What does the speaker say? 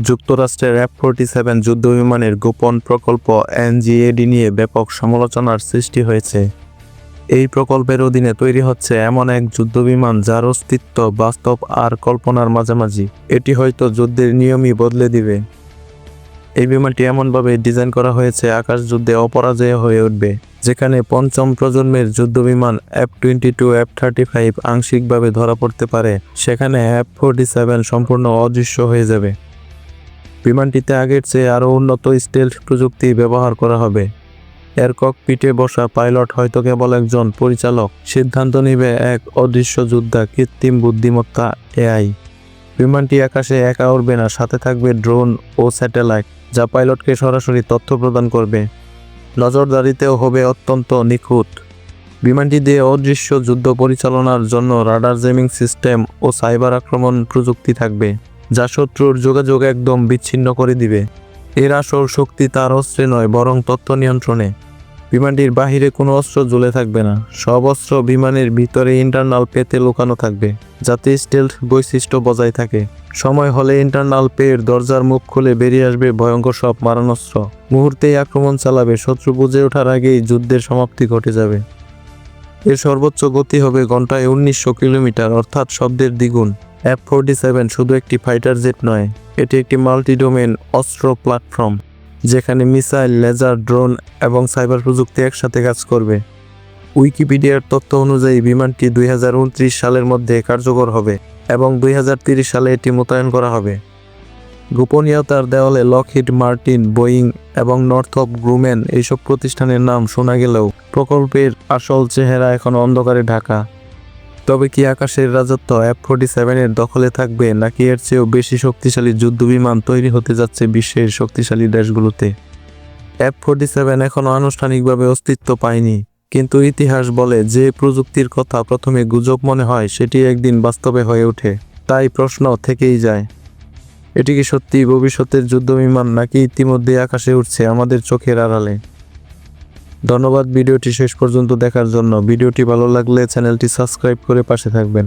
যুক্তরাষ্ট্রের F-47 যুদ্ধবিমানের গোপন প্রকল্প NGAD নিয়ে ব্যাপক সমালোচনার সৃষ্টি হয়েছে। এই প্রকল্পের অধীনে তৈরি হচ্ছে এমন এক যুদ্ধবিমান যার অস্তিত্ব বাস্তব আর কল্পনার মাঝামাঝি। এটি হয়তো যুদ্ধের নিয়মই বদলে দিবে। এই বিমানটি এমনভাবে ডিজাইন করা হয়েছে আকাশ যুদ্ধে অপরাজেয় হয়ে উঠবে। যেখানে পঞ্চম প্রজন্মের যুদ্ধবিমান F-22, F-35 আংশিকভাবে ধরা পড়তে পারে, সেখানে F-47 সম্পূর্ণ অদৃশ্য হয়ে যাবে। বিমানটিতে আগের চেয়ে আরও উন্নত স্টেলথ প্রযুক্তি ব্যবহার করা হবে। এর ককপিটে বসা পাইলট হয়তো কেবল একজন পরিচালক, সিদ্ধান্ত নেবে এক অদৃশ্য যোদ্ধা, কৃত্রিম বুদ্ধিমত্তা AI। বিমানটি আকাশে একা উড়বে না, সাথে থাকবে ড্রোন ও স্যাটেলাইট যা পাইলটকে সরাসরি তথ্য প্রদান করবে। নজরদারিতেও হবে অত্যন্ত নিখুঁত। বিমানটি দিয়ে অদৃশ্য যুদ্ধ পরিচালনার জন্য রাডার জেমিং সিস্টেম ও সাইবার আক্রমণ প্রযুক্তি থাকবে, যা শত্রুর যোগাযোগ একদম বিচ্ছিন্ন করে দিবে। এর আসল শক্তি তার অস্ত্রে নয়, বরং তথ্য নিয়ন্ত্রণে। বিমানটির বাহিরে কোনো অস্ত্র ঝুলে থাকবে না, সব অস্ত্র বিমানের ভিতরে ইন্টারনাল পেতে লুকানো থাকবে, যাতে স্টেলথ বৈশিষ্ট্য বজায় থাকে। সময় হলে ইন্টারনাল পের দরজার মুখ খুলে বেরিয়ে আসবে ভয়ঙ্কর সব মারণাস্ত্র। মুহূর্তেই আক্রমণ চালাবে, শত্রু বুঝে ওঠার আগেই যুদ্ধের সমাপ্তি ঘটে যাবে। এর সর্বোচ্চ গতি হবে ঘন্টায় 1900 কিলোমিটার, অর্থাৎ শব্দের দ্বিগুণ। F-47 শুধু একটি ফাইটার জেট নয়, এটি একটি মাল্টি-ডোমেন অস্ত্র প্ল্যাটফর্ম, যেখানে মিসাইল, লেজার, ড্রোন এবং সাইবার প্রযুক্তি একসাথে কাজ করবে। উইকিপিডিয়ার তথ্য অনুযায়ী বিমানটি 2029 সালের মধ্যে কার্যকর হবে এবং 2030 সালে এটি মোতায়েন করা হবে। গোপনীয়তার দেওয়ালে লকহিড মার্টিন, বোয়িং এবং নর্থরপ গ্রুম্যান এইসব প্রতিষ্ঠানের নাম শোনা গেলেও প্রকল্পের আসল চেহারা এখন অন্ধকারে ঢাকা। তবে কি আকাশের রাজত্ব F-47 এর দখলে থাকবে, নাকি এর চেয়েও বেশি শক্তিশালী যুদ্ধবিমান তৈরি হতে যাচ্ছে বিশ্বের শক্তিশালী দেশগুলোতে? F-47 এখনও আনুষ্ঠানিকভাবে অস্তিত্ব পায়নি, কিন্তু ইতিহাস বলে যে প্রযুক্তির কথা প্রথমে গুজব মনে হয় সেটি একদিন বাস্তবে হয়ে ওঠে। তাই প্রশ্ন থেকেই যায়, এটি কি সত্যি ভবিষ্যতের যুদ্ধবিমান, নাকি ইতিমধ্যে আকাশে উঠছে আমাদের চোখের আড়ালে? ধন্যবাদ ভিডিওটি শেষ পর্যন্ত দেখার জন্য। ভিডিওটি ভালো লাগলে চ্যানেলটি সাবস্ক্রাইব করে পাশে থাকবেন।